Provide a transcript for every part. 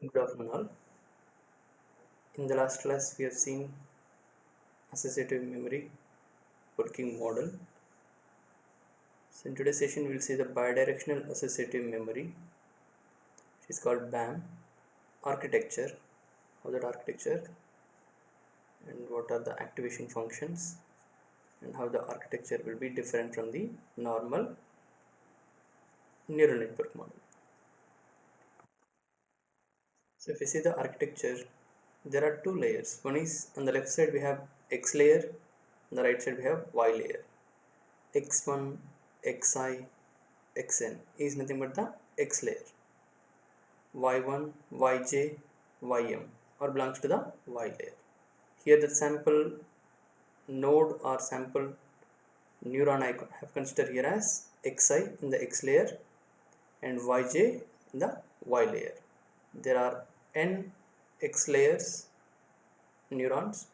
Good afternoon all. In the last class we have seen associative memory working model. So in today's session we will see the bidirectional associative memory. It is called BAM. Architecture, how that architecture and what are the activation functions and how the architecture will be different from the normal neural network model. So if you see the architecture, there are two layers. One is on the left side we have X layer, on the right side we have Y layer. X1, Xi, Xn is nothing but the X layer. Y1, Yj, Ym or belongs to the Y layer. Here the sample node or sample neuron I have considered here as Xi in the X layer and Yj in the Y layer. There are n X layers neurons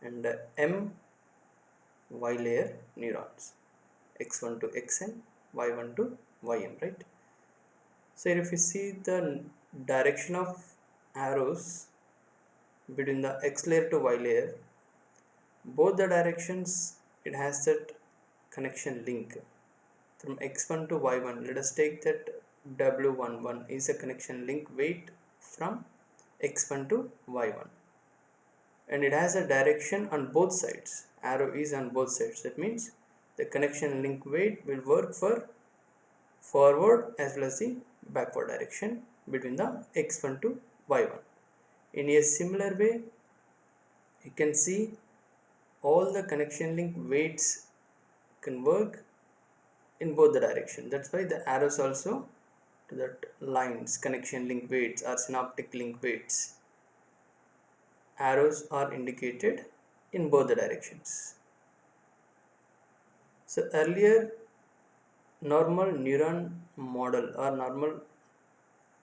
and m Y layer neurons, X1 to Xn, Y1 to Ym, right? So if you see the direction of arrows between the X layer to Y layer, both the directions it has that connection link from X1 to Y1. Let us take that W11 is a connection link weight from X1 to Y1, and it has a direction on both sides. Arrow is on both sides. That means the connection link weight will work for forward as well as the backward direction between the X1 to Y1. In a similar way, you can see all the connection link weights can work in both the direction. That's why the arrows also to that lines, connection link weights or synaptic link weights, arrows are indicated in both the directions. So earlier normal neuron model or normal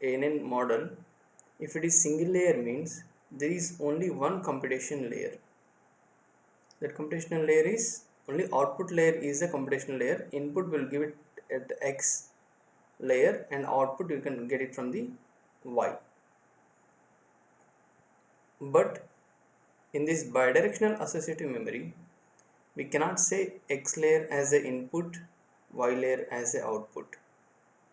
ANN model, if it is single layer means there is only one computation layer. That computational layer is only output layer is a computational layer. Input will give it at X layer and output you can get it from the Y. But in this bidirectional associative memory, we cannot say X layer as the input, Y layer as the output.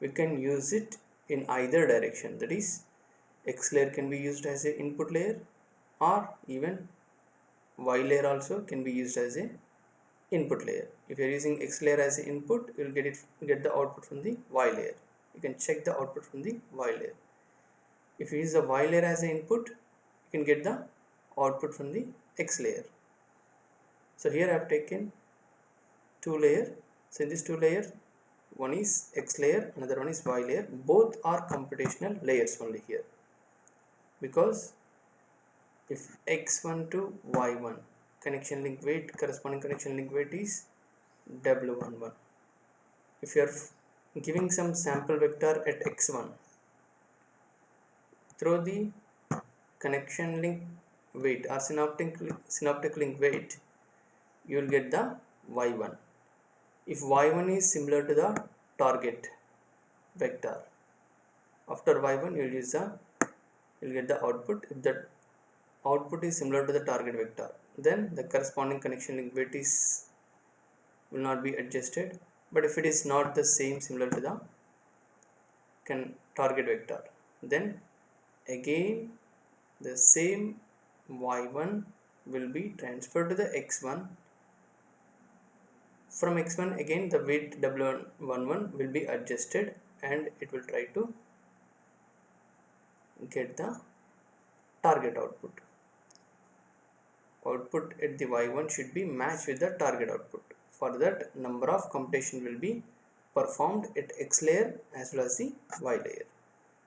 We can use it in either direction. That is, X layer can be used as a input layer or even Y layer also can be used as a input layer. If you are using X layer as an input, you will get the output from the Y layer. You can check the output from the Y layer. If you use the Y layer as an input, you can get the output from the X layer. So here I have taken two layers. So in this two layers, one is X layer, another one is Y layer. Both are computational layers only here, because if X1 to Y1 connection link weight, corresponding connection link weight is W11. If you are giving some sample vector at X1, through the connection link weight or synaptic link weight, you will get the Y1. If Y1 is similar to the target vector, after Y1 you will get the output. If the output is similar to the target vector, then the corresponding connection link weight will not be adjusted. But if it is not the same similar to the target vector, then again the same Y1 will be transferred to the X1. From X1 again the weight W11 will be adjusted and it will try to get the target output. Output at the Y1 should be matched with the target output. For that, number of computation will be performed at X layer as well as the Y layer.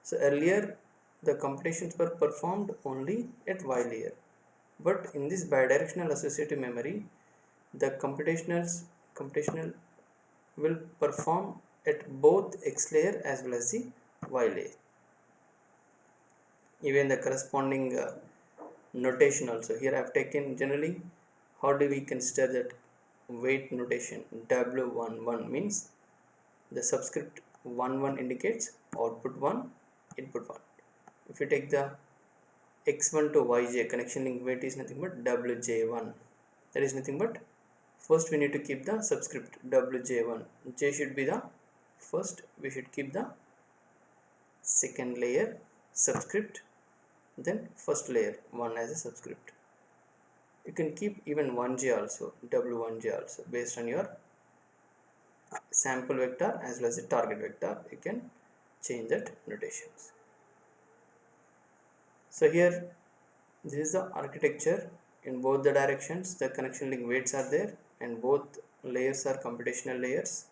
So earlier the computations were performed only at Y layer, but in this bidirectional associative memory, the computational will perform at both X layer as well as the Y layer. Even the corresponding notation also here I have taken. Generally, how do we consider that weight notation? W11 means the subscript 11 indicates output 1, input 1. if you take the x1 to yj, connection link weight is nothing but wj1. That is nothing but, first we need to keep the subscript wj1. J should be the first, we should keep the second layer subscript, then first layer 1 as a subscript. You can keep even 1j also, w1j also, based on your sample vector as well as the target vector. You can change that notations. So here, this is the architecture. In both the directions the connection link weights are there and both layers are computational layers.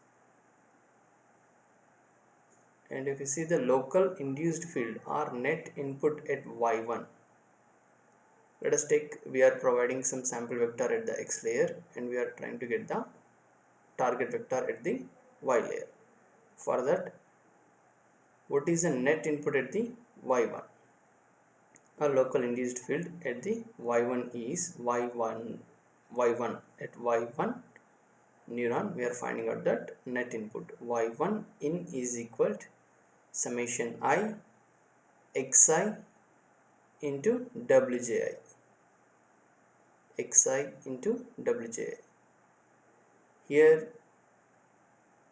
And if you see the local induced field or net input at y1, let us take, we are providing some sample vector at the x layer and we are trying to get the target vector at the y layer. For that, what is the net input at the y1? A local induced field at the y1 is y1 at y1 neuron. We are finding out that net input y1 in is equal to summation I xi into wji, xi into wji. Here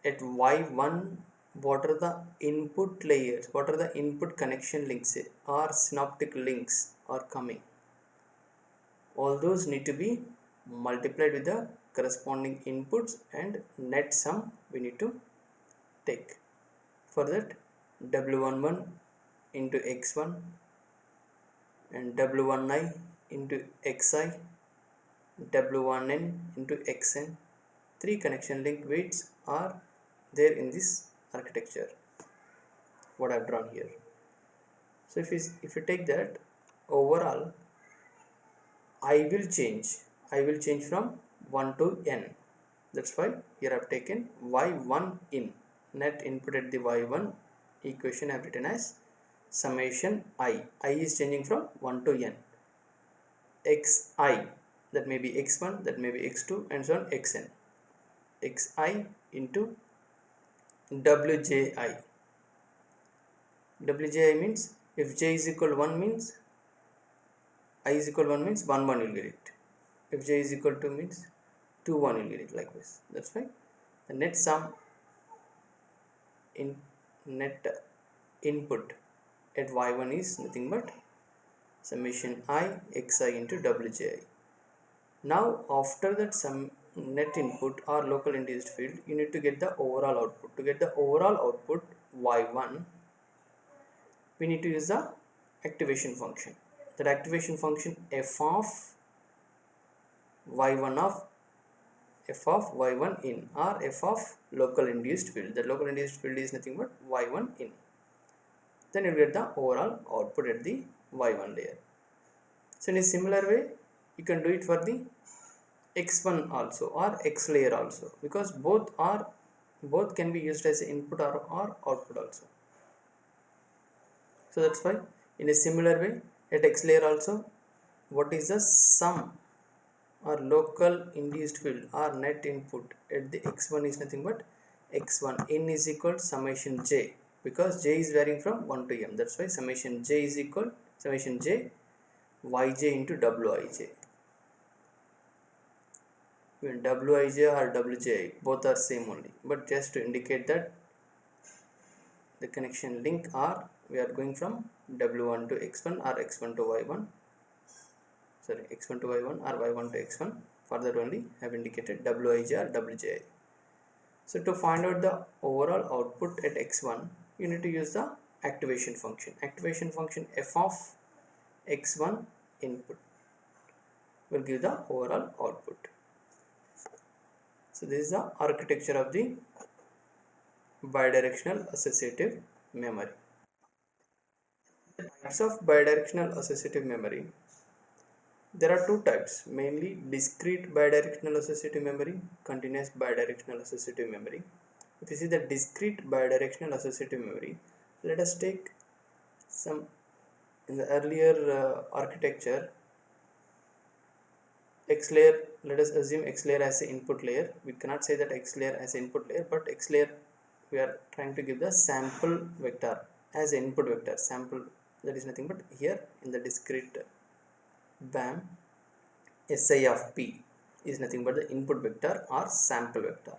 at y1, what are the input layers, what are the input connection links or synaptic links are coming? All those need to be multiplied with the corresponding inputs and net sum we need to take. For that, w11 into x1 and w1i into xi, w1n into xn, three connection link weights are there in this architecture what I've drawn here. So if you take that, overall I will change from 1 to n. That's why here I've taken y1 in, net input at the y1 equation I've written as summation I is changing from 1 to n, xi, that may be x1, that may be x2 and so on, xn, xi into wji. Wji means if j is equal to 1 means I is equal to 1 means 1 1 will get it. If j is equal to means 2 1 will get it, like this. That's why the net sum in net input at y1 is nothing but summation I xi into wji. Now after that sum net input or local induced field, you need to get the overall output. To get the overall output y1, we need to use the activation function. That activation function f of y1 in or f of local induced field. The local induced field is nothing but y1 in. Then you get the overall output at the y1 layer. So in a similar way, you can do it for the x1 also or x layer also, because both can be used as input or output also. So that's why in a similar way at x layer also, what is the sum or local induced field or net input at the x1 is nothing but x1 in is equal to summation j, because j is varying from 1 to m. That's why summation j is equal summation j yj into wij. When wij or wji both are same only, but just to indicate that the connection link are, we are going from w1 to x1 or x1 to y1, sorry, x1 to y1 or y1 to x1. For that only I have indicated wij or wji. So to find out the overall output at x1, you need to use the activation function. Activation function f of x1 input will give the overall output. So this is the architecture of the bidirectional associative memory. The types of bidirectional associative memory, there are two types, mainly discrete bidirectional associative memory, continuous bidirectional associative memory. If you see the discrete bidirectional associative memory, let us take some, in the earlier architecture, x layer, let us assume x layer as an input layer. We cannot say that x layer as an input layer, but x layer we are trying to give the sample vector as input vector, sample that is nothing but here in the discrete BAM, Si of p is nothing but the input vector or sample vector.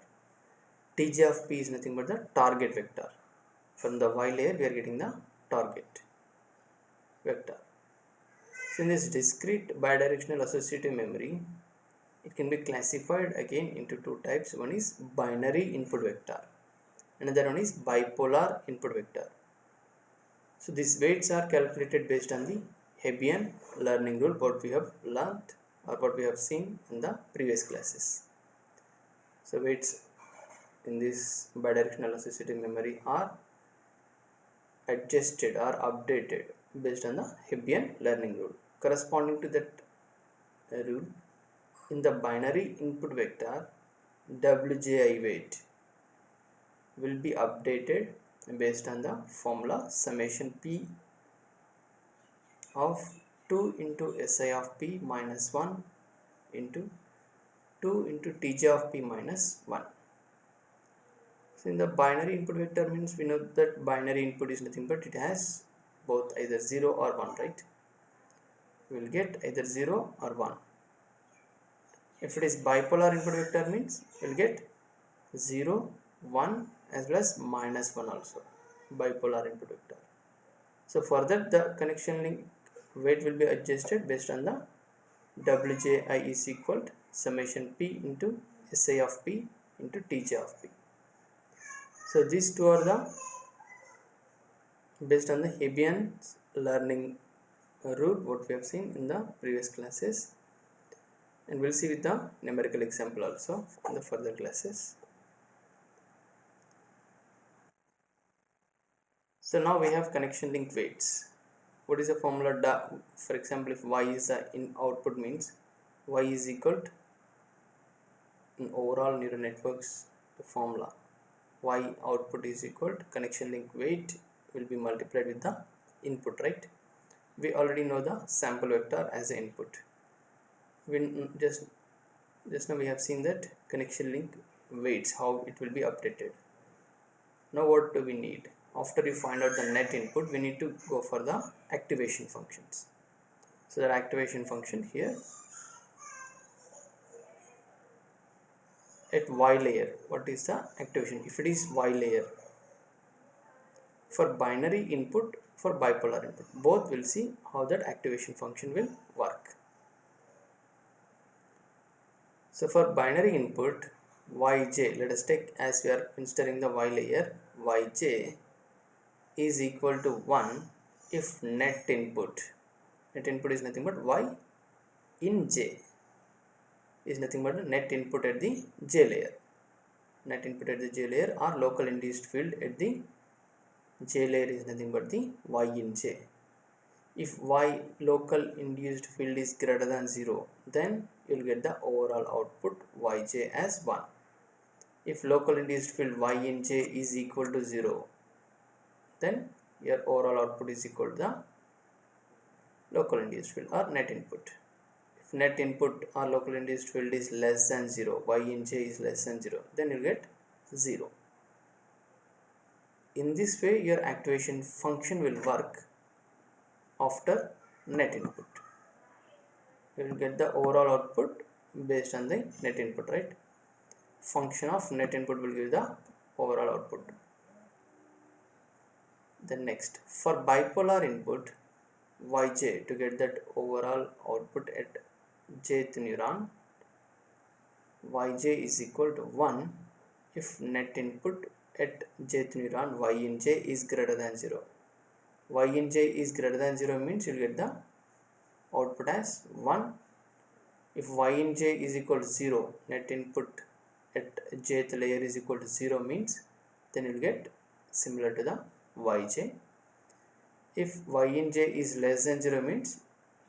Tj of p is nothing but the target vector. From the Y layer we are getting the target vector. So in this discrete bidirectional associative memory, it can be classified again into two types. One is binary input vector, another one is bipolar input vector. So these weights are calculated based on the Hebbian learning rule, what we have learned or what we have seen in the previous classes. So weights in this bidirectional associative memory are adjusted or updated based on the Hebbian learning rule. Corresponding to that rule, in the binary input vector, Wji weight will be updated based on the formula summation p of 2 into Si of p minus 1 into 2 into Tj of p minus 1. So in the binary input vector means we know that binary input is nothing but it has both either 0 or 1, right? We will get either 0 or 1. If it is bipolar input vector means we will get 0, 1 as well as minus 1 also, bipolar input vector. So for that the connection link weight will be adjusted based on the Wji is equal to summation p into Si of p into Tj of p. So these two are the based on the Hebbian learning rule what we have seen in the previous classes, and we'll see with the numerical example also in the further classes. So now we have connection link weights. What is the formula? For example, if y is the in output means y is equal to in overall neural networks the formula y output is equal to connection link weight will be multiplied with the input, right? We already know the sample vector as the input. We just now we have seen that connection link weights, how it will be updated. Now what do we need? After you find out the net input, we need to go for the activation functions. So that activation function here at Y layer, what is the activation? If it is Y layer, for binary input, for bipolar input, both will see how that activation function will work. So for binary input, Yj, let us take as we are considering the Y layer, Yj is equal to 1 if net input is nothing but Y in J is nothing but the net input at the J layer. Net input at the J layer or local induced field at the J layer is nothing but the Y in J. If Y local induced field is greater than 0, then you will get the overall output Yj as 1. If local induced field Y in J is equal to 0, then your overall output is equal to the local induced field or net input. If net input or local induced field is less than 0, Y in J is less than 0, then you get 0. In this way, your activation function will work after net input. You will get the overall output based on the net input, right? Function of net input will give the overall output. Then next, for bipolar input, Yj, to get that overall output at jth neuron, Yj is equal to 1 if net input at jth neuron Y in J is greater than 0. Y in J is greater than 0 means you will get the output as 1. If Y in J is equal to 0, net input at jth layer is equal to 0 means then you will get similar to the Yj. If Y in J is less than 0 means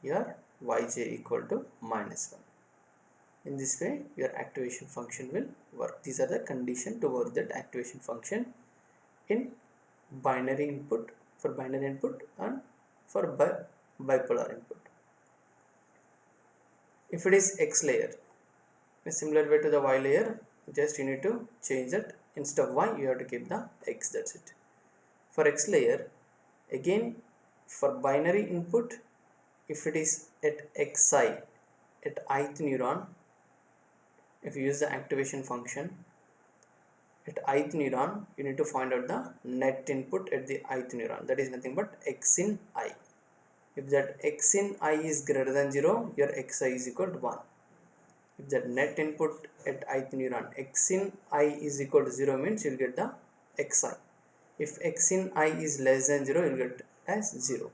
your Yj equal to minus 1. In this way, your activation function will work. These are the conditions to work that activation function in binary input, for binary input and for bipolar input. If it is X layer, a similar way to the Y layer, just you need to change that. Instead of Y, you have to keep the X, that's it. For X layer, again For binary input, if it is at xi, at ith neuron, if you use the activation function at ith neuron, you need to find out the net input at the ith neuron. That is nothing but x in I. If that x in I is greater than 0, your xi is equal to 1. If that net input at ith neuron x in I is equal to 0 means you will get the xi. If x in I is less than 0, you will get as 0.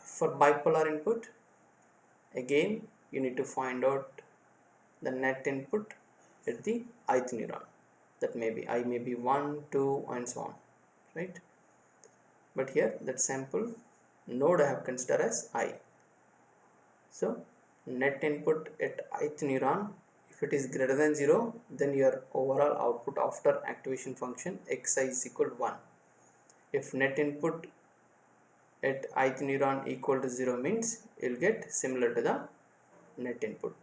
For bipolar input, again you need to find out the net input at the ith neuron. That may be I may be 1, 2 and so on, right? But here that sample node I have considered as I. So net input at ith neuron, if it is greater than 0, then your overall output after activation function xi is equal to 1. If net input at ith neuron equal to 0 means you will get similar to the net input.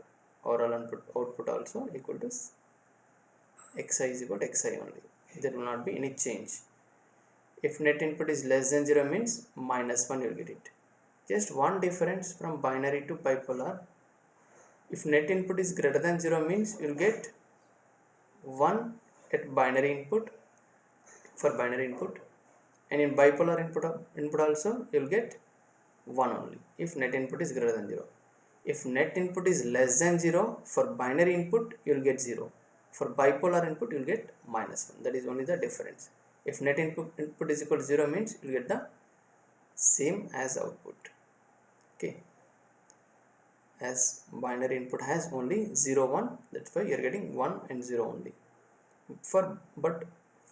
Overall output also equal to xi is equal to xi only. There will not be any change. If net input is less than 0 means -1 you will get it. Just one difference from binary to bipolar. If net input is greater than 0 means you will get 1 at binary input, for binary input, and in bipolar input also you will get 1 only if net input is greater than 0. If net input is less than 0, for binary input you will get 0. For bipolar input you will get -1. That is only the difference. If net input is equal to 0 means you will get the same as output. Okay, as binary input has only 0, 1, that's why you are getting 1 and 0 only. But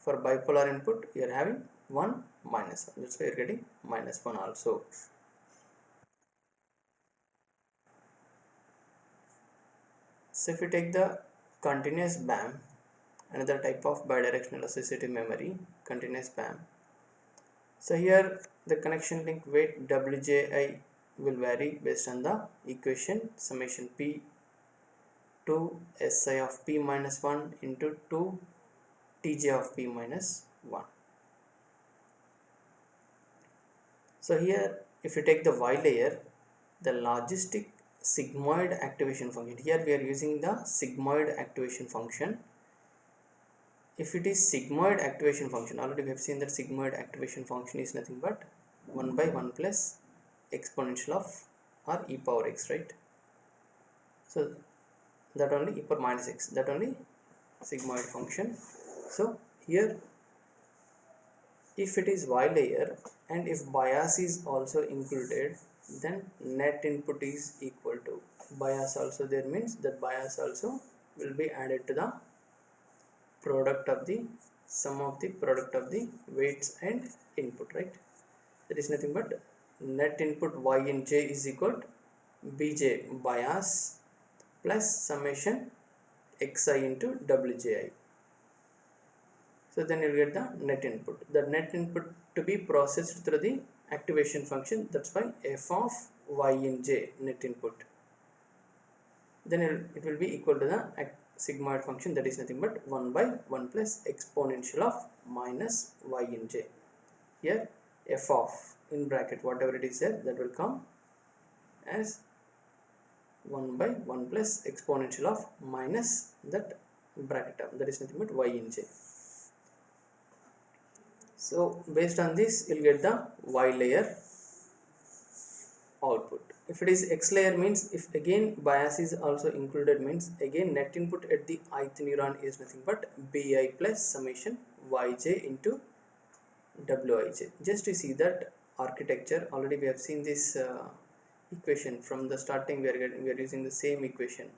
for bipolar input you are having 1, -1, that's why you are getting -1 also. So if you take the continuous BAM, another type of bidirectional associative memory, continuous BAM. So here the connection link weight Wji will vary based on the equation summation p 2 si of p minus 1 into 2 tj of p minus 1. So here if you take the y layer, the logistic sigmoid activation function, here we are using the sigmoid activation function. If it is sigmoid activation function, already we have seen that sigmoid activation function is nothing but 1 by 1 plus exponential of or e power x, right? So that only e power minus x, that only sigmoid function. So here if it is y layer and if bias is also included, then net input is equal to bias also there, means that bias also will be added to the product of the sum of the product of the weights and input, right? That is nothing but net input y in j is equal to bj bias plus summation xi into wji. So then you will get the net input. The net input to be processed through the activation function, that's why f of y in j net input. Then it will be equal to the sigmoid function, that is nothing but 1 by 1 plus exponential of minus y in j. Here f of in bracket whatever it is there, that will come as 1 by 1 plus exponential of minus that bracket term, that is nothing but y in j. So based on this you will get the y layer output. If it is x layer means, if again bias is also included means, again net input at the ith neuron is nothing but bi plus summation yj into wij. Just to see that architecture, already we have seen this equation from the starting. We are using the same equation.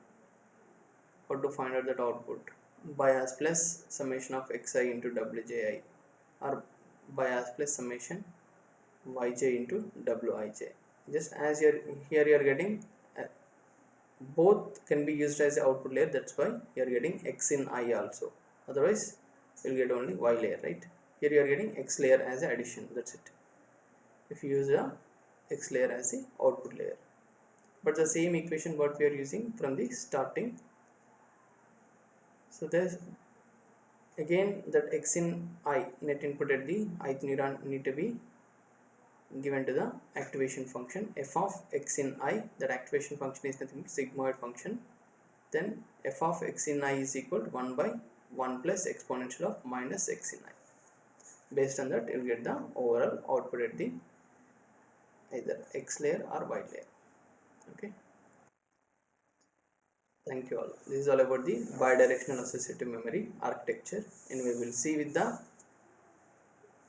How to find out that output? Bias plus summation of xi into wji, or bias plus summation yj into wij. Just as here you are getting both can be used as output layer, that's why you are getting x in I also, otherwise you will get only y layer, right? Here you are getting x layer as an addition, that's it, if you use the x layer as the output layer. But the same equation what we are using from the starting. So there's Again, that x in I net input at the ith neuron need to be given to the activation function f of x in I. That activation function is nothing but sigmoid function. Then f of x in I is equal to 1 by 1 plus exponential of minus x in I. Based on that, you will get the overall output at the either x layer or y layer. Okay, thank you all. This is all about the bidirectional associative memory architecture, and we will see with the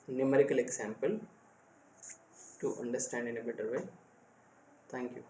numerical example to understand in a better way. Thank you.